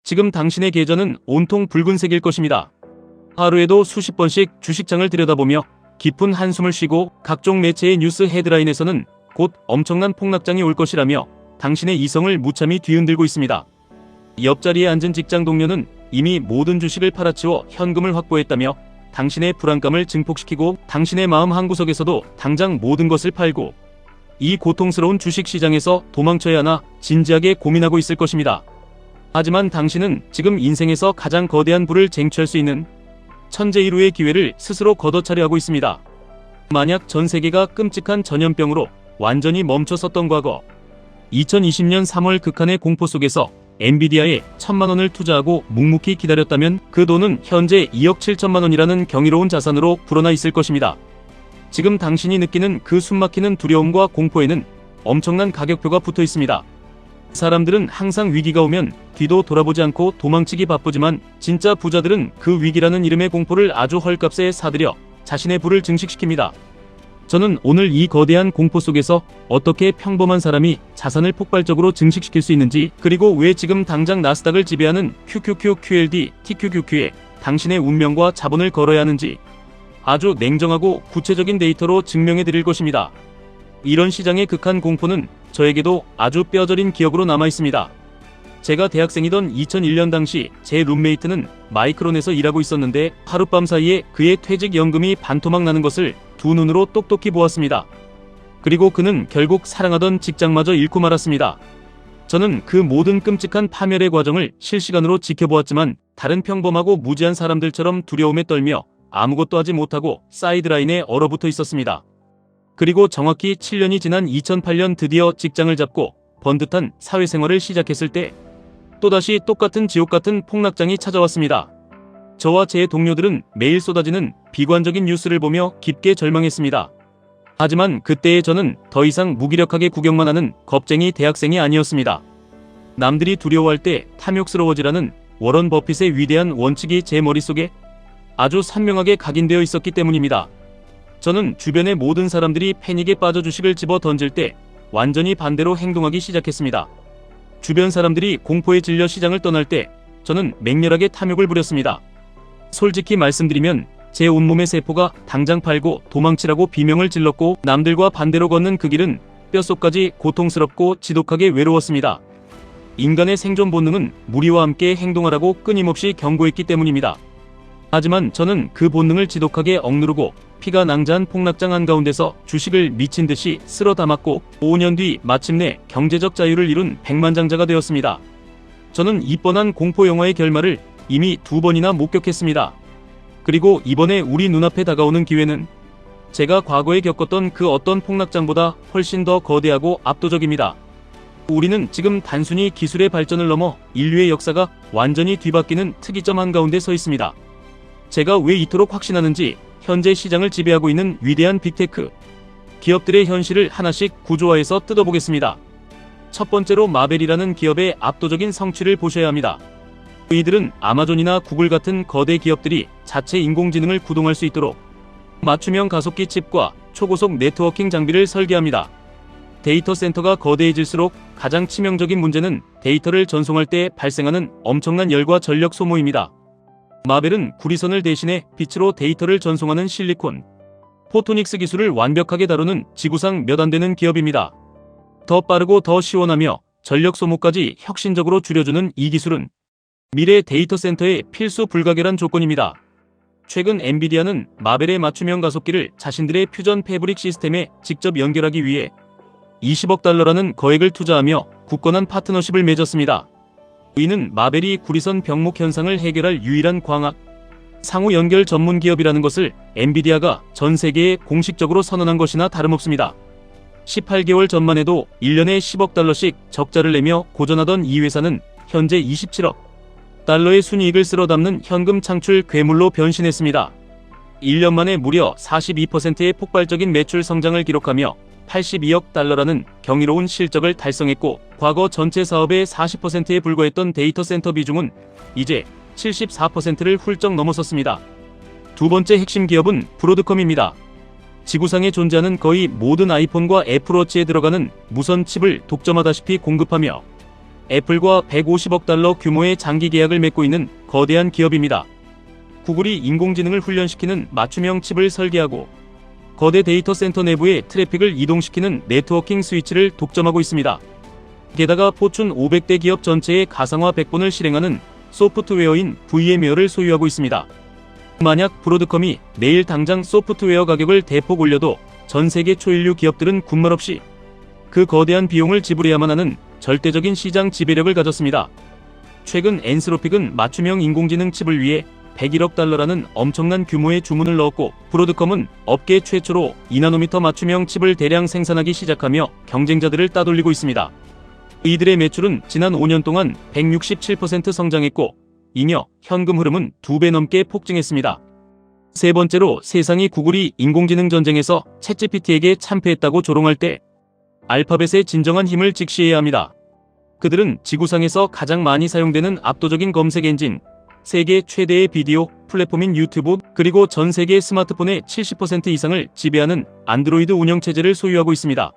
지금 당신의 계좌는 온통 붉은색일 것입니다. 하루에도 수십 번씩 주식창을 들여다보며 깊은 한숨을 쉬고 각종 매체의 뉴스 헤드라인에서는 곧 엄청난 폭락장이 올 것이라며 당신의 이성을 무참히 뒤흔들고 있습니다. 옆자리에 앉은 직장 동료는 이미 모든 주식을 팔아치워 현금을 확보했다며 당신의 불안감을 증폭시키고 당신의 마음 한구석에서도 당장 모든 것을 팔고 이 고통스러운 주식시장에서 도망쳐야 하나 진지하게 고민하고 있을 것입니다. 하지만 당신은 지금 인생에서 가장 거대한 부를 쟁취할 수 있는 천재일우의 기회를 스스로 걷어차려 하고 있습니다. 만약 전 세계가 끔찍한 전염병으로 완전히 멈춰섰던 과거, 2020년 3월 극한의 공포 속에서 엔비디아에 1,000만 원을 투자하고 묵묵히 기다렸다면 그 돈은 현재 2억 7천만 원이라는 경이로운 자산으로 불어나 있을 것입니다. 지금 당신이 느끼는 그 숨막히는 두려움과 공포에는 엄청난 가격표가 붙어 있습니다. 사람들은 항상 위기가 오면 뒤도 돌아보지 않고 도망치기 바쁘지만 진짜 부자들은 그 위기라는 이름의 공포를 아주 헐값에 사들여 자신의 부를 증식시킵니다. 저는 오늘 이 거대한 공포 속에서 어떻게 평범한 사람이 자산을 폭발적으로 증식시킬 수 있는지, 그리고 왜 지금 당장 나스닥을 지배하는 QQQ, QLD, TQQQ에 당신의 운명과 자본을 걸어야 하는지 아주 냉정하고 구체적인 데이터로 증명해 드릴 것입니다. 이런 시장의 극한 공포는 저에게도 아주 뼈저린 기억으로 남아 있습니다. 제가 대학생이던 2001년 당시 제 룸메이트는 마이크론에서 일하고 있었는데 하룻밤 사이에 그의 퇴직연금이 반토막 나는 것을 두 눈으로 똑똑히 보았습니다. 그리고 그는 결국 사랑하던 직장마저 잃고 말았습니다. 저는 그 모든 끔찍한 파멸의 과정을 실시간으로 지켜보았지만 다른 평범하고 무지한 사람들처럼 두려움에 떨며 아무것도 하지 못하고 사이드라인에 얼어붙어 있었습니다. 그리고 정확히 7년이 지난 2008년 드디어 직장을 잡고 번듯한 사회생활을 시작했을 때 또다시 똑같은 지옥같은 폭락장이 찾아왔습니다. 저와 제 동료들은 매일 쏟아지는 비관적인 뉴스를 보며 깊게 절망했습니다. 하지만 그때의 저는 더 이상 무기력하게 구경만 하는 겁쟁이 대학생이 아니었습니다. 남들이 두려워할 때 탐욕스러워지라는 워런 버핏의 위대한 원칙이 제 머릿속에 아주 선명하게 각인되어 있었기 때문입니다. 저는 주변의 모든 사람들이 패닉에 빠져 주식을 집어 던질 때 완전히 반대로 행동하기 시작했습니다. 주변 사람들이 공포에 질려 시장을 떠날 때 저는 맹렬하게 탐욕을 부렸습니다. 솔직히 말씀드리면 제 온몸의 세포가 당장 팔고 도망치라고 비명을 질렀고 남들과 반대로 걷는 그 길은 뼛속까지 고통스럽고 지독하게 외로웠습니다. 인간의 생존 본능은 무리와 함께 행동하라고 끊임없이 경고했기 때문입니다. 하지만 저는 그 본능을 지독하게 억누르고 피가 낭자한 폭락장 한가운데서 주식을 미친 듯이 쓸어 담았고 5년 뒤 마침내 경제적 자유를 이룬 백만장자가 되었습니다. 저는 이 뻔한 공포 영화의 결말을 이미 2번이나 목격했습니다. 그리고 이번에 우리 눈앞에 다가오는 기회는 제가 과거에 겪었던 그 어떤 폭락장보다 훨씬 더 거대하고 압도적입니다. 우리는 지금 단순히 기술의 발전을 넘어 인류의 역사가 완전히 뒤바뀌는 특이점 한가운데 서 있습니다. 제가 왜 이토록 확신하는지 현재 시장을 지배하고 있는 위대한 빅테크 기업들의 현실을 하나씩 구조화해서 뜯어보겠습니다. 첫 번째로 마벨이라는 기업의 압도적인 성취를 보셔야 합니다. 이들은 아마존이나 구글 같은 거대 기업들이 자체 인공지능을 구동할 수 있도록 맞춤형 가속기 칩과 초고속 네트워킹 장비를 설계합니다. 데이터 센터가 거대해질수록 가장 치명적인 문제는 데이터를 전송할 때 발생하는 엄청난 열과 전력 소모입니다. 마벨은 구리선을 대신해 빛으로 데이터를 전송하는 실리콘, 포토닉스 기술을 완벽하게 다루는 지구상 몇 안 되는 기업입니다. 더 빠르고 더 시원하며 전력 소모까지 혁신적으로 줄여주는 이 기술은 미래 데이터 센터의 필수 불가결한 조건입니다. 최근 엔비디아는 마벨의 맞춤형 가속기를 자신들의 퓨전 패브릭 시스템에 직접 연결하기 위해 20억 달러라는 거액을 투자하며 굳건한 파트너십을 맺었습니다. 이는 마벨이 구리선 병목 현상을 해결할 유일한 광학 상호 연결 전문 기업이라는 것을 엔비디아가 전 세계에 공식적으로 선언한 것이나 다름없습니다. 18개월 전만 해도 1년에 10억 달러씩 적자를 내며 고전하던 이 회사는 현재 27억 달러의 순이익을 쓸어 담는 현금 창출 괴물로 변신했습니다. 1년 만에 무려 42%의 폭발적인 매출 성장을 기록하며 82억 달러라는 경이로운 실적을 달성했고 과거 전체 사업의 40%에 불과했던 데이터 센터 비중은 이제 74%를 훌쩍 넘어섰습니다. 두 번째 핵심 기업은 브로드컴입니다. 지구상에 존재하는 거의 모든 아이폰과 애플워치에 들어가는 무선 칩을 독점하다시피 공급하며 애플과 150억 달러 규모의 장기 계약을 맺고 있는 거대한 기업입니다. 구글이 인공지능을 훈련시키는 맞춤형 칩을 설계하고 거대 데이터 센터 내부의 트래픽을 이동시키는 네트워킹 스위치를 독점하고 있습니다. 게다가 포춘 500대 기업 전체의 가상화 백본을 실행하는 소프트웨어인 VM웨어를 소유하고 있습니다. 만약 브로드컴이 내일 당장 소프트웨어 가격을 대폭 올려도 전 세계 초일류 기업들은 군말 없이 그 거대한 비용을 지불해야만 하는 절대적인 시장 지배력을 가졌습니다. 최근 엔스로픽은 맞춤형 인공지능 칩을 위해 101억 달러라는 엄청난 규모의 주문을 넣었고, 브로드컴은 업계 최초로 2나노미터 맞춤형 칩을 대량 생산하기 시작하며 경쟁자들을 따돌리고 있습니다. 이들의 매출은 지난 5년 동안 167% 성장했고, 이며 현금 흐름은 2배 넘게 폭증했습니다. 세 번째로, 세상이 구글이 인공지능 전쟁에서 챗GPT에게 참패했다고 조롱할 때 알파벳의 진정한 힘을 직시해야 합니다. 그들은 지구상에서 가장 많이 사용되는 압도적인 검색 엔진, 세계 최대의 비디오 플랫폼인 유튜브, 그리고 전 세계 스마트폰의 70% 이상을 지배하는 안드로이드 운영체제를 소유하고 있습니다.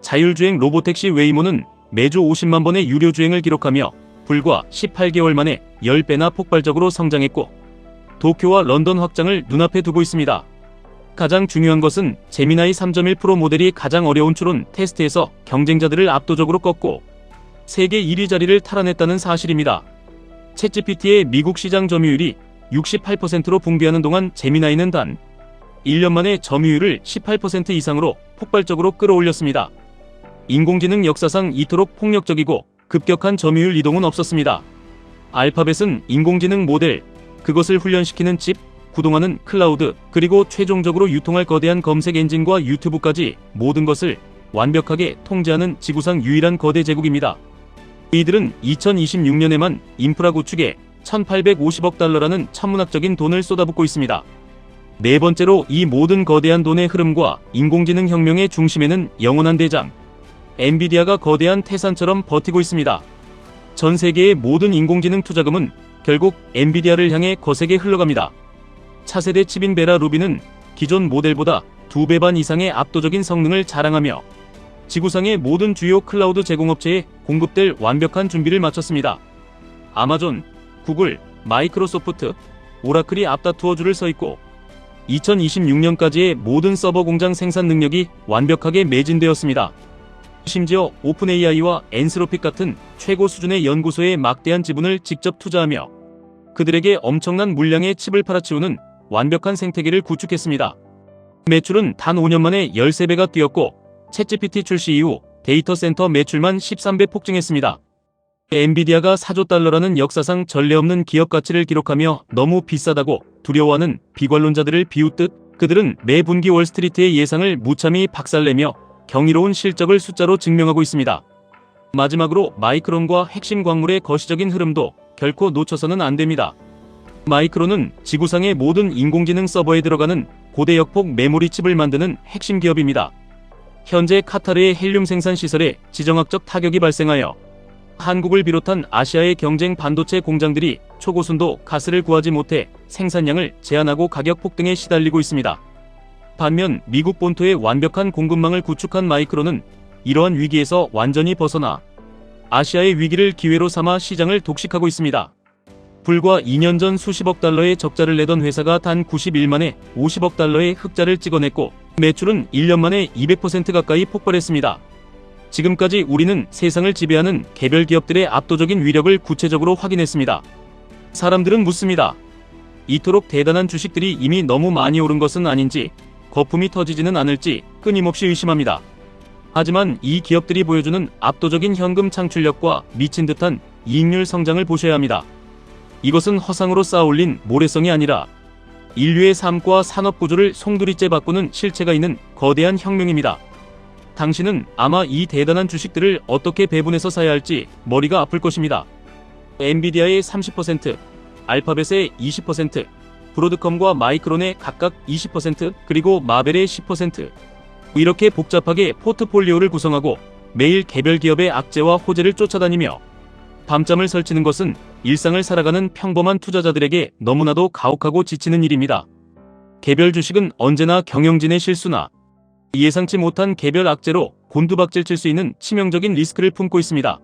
자율주행 로보택시 웨이모는 매주 50만 번의 유료 주행을 기록하며 불과 18개월 만에 10배나 폭발적으로 성장했고, 도쿄와 런던 확장을 눈앞에 두고 있습니다. 가장 중요한 것은 제미나이 3.1 프로 모델이 가장 어려운 추론 테스트에서 경쟁자들을 압도적으로 꺾고 세계 1위 자리를 탈환했다는 사실입니다. 챗GPT의 미국 시장 점유율이 68%로 붕괴하는 동안 제미나이는 단 1년 만에 점유율을 18% 이상으로 폭발적으로 끌어올렸습니다. 인공지능 역사상 이토록 폭력적이고 급격한 점유율 이동은 없었습니다. 알파벳은 인공지능 모델, 그것을 훈련시키는 칩, 구동하는 클라우드, 그리고 최종적으로 유통할 거대한 검색 엔진과 유튜브까지 모든 것을 완벽하게 통제하는 지구상 유일한 거대 제국입니다. 이들은 2026년에만 인프라 구축에 1850억 달러라는 천문학적인 돈을 쏟아붓고 있습니다. 네 번째로, 이 모든 거대한 돈의 흐름과 인공지능 혁명의 중심에는 영원한 대장, 엔비디아가 거대한 태산처럼 버티고 있습니다. 전 세계의 모든 인공지능 투자금은 결국 엔비디아를 향해 거세게 흘러갑니다. 차세대 칩인 베라 루비는 기존 모델보다 2배 반 이상의 압도적인 성능을 자랑하며 지구상의 모든 주요 클라우드 제공업체에 공급될 완벽한 준비를 마쳤습니다. 아마존, 구글, 마이크로소프트, 오라클이 앞다투어 줄을 서 있고 2026년까지의 모든 서버 공장 생산 능력이 완벽하게 매진되었습니다. 심지어 오픈 AI와 엔스로픽 같은 최고 수준의 연구소에 막대한 지분을 직접 투자하며 그들에게 엄청난 물량의 칩을 팔아치우는 완벽한 생태계를 구축했습니다. 매출은 단 5년 만에 13배가 뛰었고, 챗GPT 출시 이후 데이터 센터 매출만 13배 폭증했습니다. 엔비디아가 4조 달러라는 역사상 전례 없는 기업 가치를 기록하며 너무 비싸다고 두려워하는 비관론자들을 비웃듯 그들은 매 분기 월스트리트의 예상을 무참히 박살내며 경이로운 실적을 숫자로 증명하고 있습니다. 마지막으로 마이크론과 핵심 광물의 거시적인 흐름도 결코 놓쳐서는 안 됩니다. 마이크론은 지구상의 모든 인공지능 서버에 들어가는 고대 역폭 메모리 칩을 만드는 핵심 기업입니다. 현재 카타르의 헬륨 생산 시설에 지정학적 타격이 발생하여 한국을 비롯한 아시아의 경쟁 반도체 공장들이 초고순도 가스를 구하지 못해 생산량을 제한하고 가격 폭등에 시달리고 있습니다. 반면 미국 본토의 완벽한 공급망을 구축한 마이크론은 이러한 위기에서 완전히 벗어나 아시아의 위기를 기회로 삼아 시장을 독식하고 있습니다. 불과 2년 전 수십억 달러의 적자를 내던 회사가 단 90일 만에 50억 달러의 흑자를 찍어냈고 매출은 1년 만에 200% 가까이 폭발했습니다. 지금까지 우리는 세상을 지배하는 개별 기업들의 압도적인 위력을 구체적으로 확인했습니다. 사람들은 묻습니다. 이토록 대단한 주식들이 이미 너무 많이 오른 것은 아닌지, 거품이 터지지는 않을지 끊임없이 의심합니다. 하지만 이 기업들이 보여주는 압도적인 현금 창출력과 미친 듯한 이익률 성장을 보셔야 합니다. 이것은 허상으로 쌓아올린 모래성이 아니라 인류의 삶과 산업 구조를 송두리째 바꾸는 실체가 있는 거대한 혁명입니다. 당신은 아마 이 대단한 주식들을 어떻게 배분해서 사야 할지 머리가 아플 것입니다. 엔비디아의 30%, 알파벳의 20%, 브로드컴과 마이크론의 각각 20%, 그리고 마벨의 10%. 이렇게 복잡하게 포트폴리오를 구성하고 매일 개별 기업의 악재와 호재를 쫓아다니며 밤잠을 설치는 것은 일상을 살아가는 평범한 투자자들에게 너무나도 가혹하고 지치는 일입니다. 개별 주식은 언제나 경영진의 실수나 예상치 못한 개별 악재로 곤두박질 칠 수 있는 치명적인 리스크를 품고 있습니다.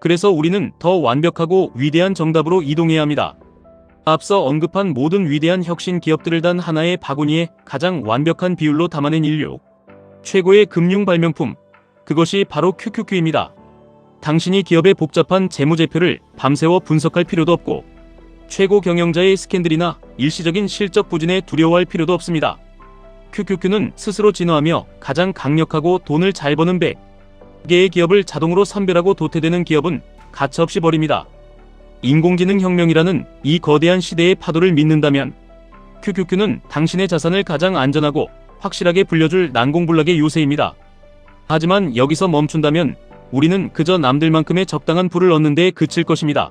그래서 우리는 더 완벽하고 위대한 정답으로 이동해야 합니다. 앞서 언급한 모든 위대한 혁신 기업들을 단 하나의 바구니에 가장 완벽한 비율로 담아낸 인류 최고의 금융 발명품, 그것이 바로 QQQ입니다. 당신이 기업의 복잡한 재무제표를 밤새워 분석할 필요도 없고 최고 경영자의 스캔들이나 일시적인 실적 부진에 두려워할 필요도 없습니다. QQQ는 스스로 진화하며 가장 강력하고 돈을 잘 버는 100개의 기업을 자동으로 선별하고 도태되는 기업은 가차없이 버립니다. 인공지능 혁명이라는 이 거대한 시대의 파도를 믿는다면 QQQ는 당신의 자산을 가장 안전하고 확실하게 불려줄 난공불락의 요새입니다. 하지만 여기서 멈춘다면 우리는 그저 남들만큼의 적당한 부를 얻는 데 그칠 것입니다.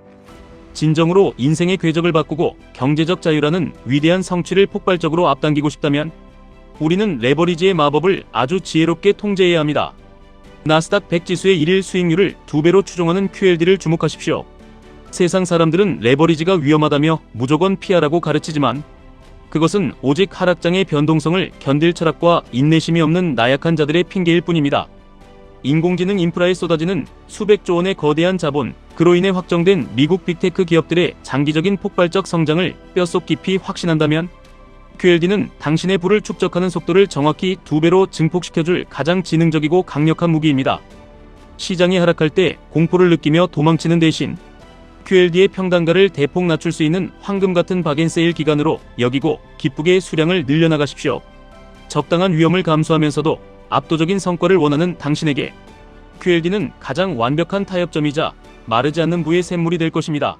진정으로 인생의 궤적을 바꾸고 경제적 자유라는 위대한 성취를 폭발적으로 앞당기고 싶다면 우리는 레버리지의 마법을 아주 지혜롭게 통제해야 합니다. 나스닥 100 지수의 1일 수익률을 2배로 추종하는 QLD를 주목하십시오. 세상 사람들은 레버리지가 위험하다며 무조건 피하라고 가르치지만 그것은 오직 하락장의 변동성을 견딜 철학과 인내심이 없는 나약한 자들의 핑계일 뿐입니다. 인공지능 인프라에 쏟아지는 수백조 원의 거대한 자본, 그로 인해 확정된 미국 빅테크 기업들의 장기적인 폭발적 성장을 뼛속 깊이 확신한다면 QLD는 당신의 부를 축적하는 속도를 정확히 2배로 증폭시켜줄 가장 지능적이고 강력한 무기입니다. 시장이 하락할 때 공포를 느끼며 도망치는 대신 QLD의 평단가를 대폭 낮출 수 있는 황금 같은 바겐세일 기간으로 여기고 기쁘게 수량을 늘려나가십시오. 적당한 위험을 감수하면서도 압도적인 성과를 원하는 당신에게 QLD는 가장 완벽한 타협점이자 마르지 않는 부의 샘물이 될 것입니다.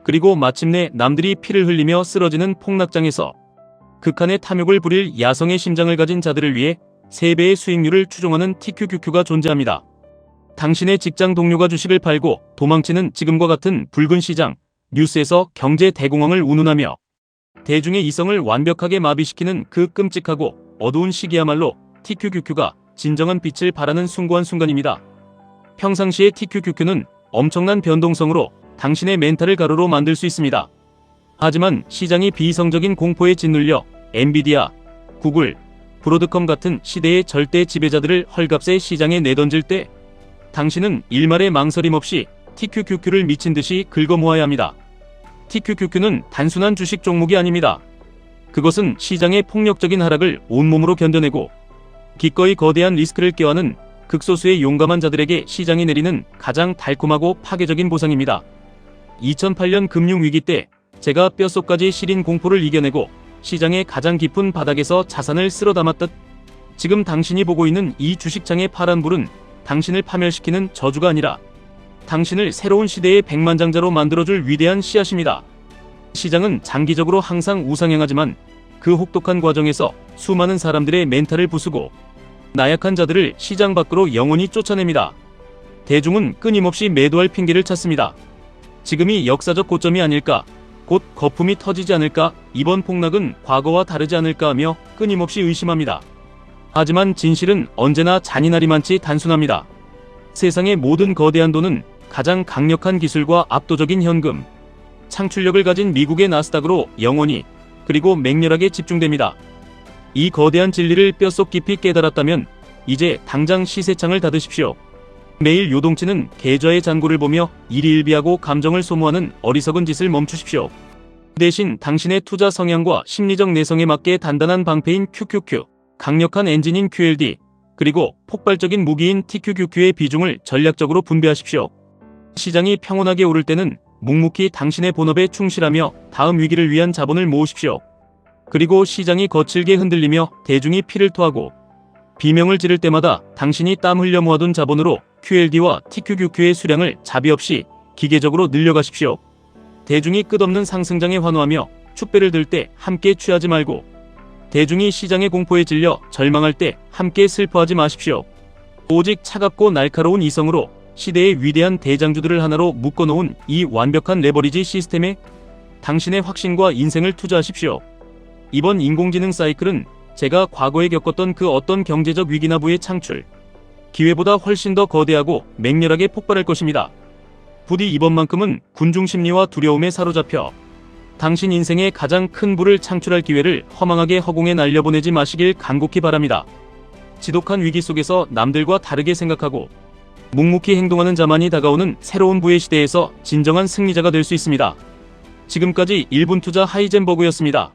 그리고 마침내 남들이 피를 흘리며 쓰러지는 폭락장에서 극한의 탐욕을 부릴 야성의 심장을 가진 자들을 위해 3배의 수익률을 추종하는 TQQQ가 존재합니다. 당신의 직장 동료가 주식을 팔고 도망치는 지금과 같은 붉은 시장 뉴스에서 경제 대공황을 운운하며 대중의 이성을 완벽하게 마비시키는 그 끔찍하고 어두운 시기야말로 TQQQ가 진정한 빛을 발하는 숭고한 순간입니다. 평상시의 TQQQ는 엄청난 변동성으로 당신의 멘탈을 가루로 만들 수 있습니다. 하지만 시장이 비이성적인 공포에 짓눌려 엔비디아, 구글, 브로드컴 같은 시대의 절대 지배자들을 헐값에 시장에 내던질 때 당신은 일말의 망설임 없이 TQQQ를 미친 듯이 긁어모아야 합니다. TQQQ는 단순한 주식 종목이 아닙니다. 그것은 시장의 폭력적인 하락을 온몸으로 견뎌내고 기꺼이 거대한 리스크를 껴안은 극소수의 용감한 자들에게 시장이 내리는 가장 달콤하고 파괴적인 보상입니다. 2008년 금융위기 때 제가 뼛속까지 시린 공포를 이겨내고 시장의 가장 깊은 바닥에서 자산을 쓸어 담았듯 지금 당신이 보고 있는 이 주식창의 파란불은 당신을 파멸시키는 저주가 아니라 당신을 새로운 시대의 백만장자로 만들어줄 위대한 씨앗입니다. 시장은 장기적으로 항상 우상향하지만 그 혹독한 과정에서 수많은 사람들의 멘탈을 부수고 나약한 자들을 시장 밖으로 영원히 쫓아냅니다. 대중은 끊임없이 매도할 핑계를 찾습니다. 지금이 역사적 고점이 아닐까, 곧 거품이 터지지 않을까, 이번 폭락은 과거와 다르지 않을까 하며 끊임없이 의심합니다. 하지만 진실은 언제나 잔인하리만치 단순합니다. 세상의 모든 거대한 돈은 가장 강력한 기술과 압도적인 현금, 창출력을 가진 미국의 나스닥으로 영원히 그리고 맹렬하게 집중됩니다. 이 거대한 진리를 뼛속 깊이 깨달았다면 이제 당장 시세창을 닫으십시오. 매일 요동치는 계좌의 잔고를 보며 일희일비하고 감정을 소모하는 어리석은 짓을 멈추십시오. 대신 당신의 투자 성향과 심리적 내성에 맞게 단단한 방패인 QQQ, 강력한 엔진인 QLD, 그리고 폭발적인 무기인 TQQQ의 비중을 전략적으로 분배하십시오. 시장이 평온하게 오를 때는 묵묵히 당신의 본업에 충실하며 다음 위기를 위한 자본을 모으십시오. 그리고 시장이 거칠게 흔들리며 대중이 피를 토하고 비명을 지를 때마다 당신이 땀 흘려 모아둔 자본으로 QLD와 TQQQ의 수량을 자비 없이 기계적으로 늘려가십시오. 대중이 끝없는 상승장에 환호하며 축배를 들 때 함께 취하지 말고 대중이 시장의 공포에 질려 절망할 때 함께 슬퍼하지 마십시오. 오직 차갑고 날카로운 이성으로 시대의 위대한 대장주들을 하나로 묶어놓은 이 완벽한 레버리지 시스템에 당신의 확신과 인생을 투자하십시오. 이번 인공지능 사이클은 제가 과거에 겪었던 그 어떤 경제적 위기나 부의 창출, 기회보다 훨씬 더 거대하고 맹렬하게 폭발할 것입니다. 부디 이번만큼은 군중 심리와 두려움에 사로잡혀 당신 인생의 가장 큰 부를 창출할 기회를 허망하게 허공에 날려보내지 마시길 간곡히 바랍니다. 지독한 위기 속에서 남들과 다르게 생각하고 묵묵히 행동하는 자만이 다가오는 새로운 부의 시대에서 진정한 승리자가 될 수 있습니다. 지금까지 1분 투자 하이젠버그였습니다.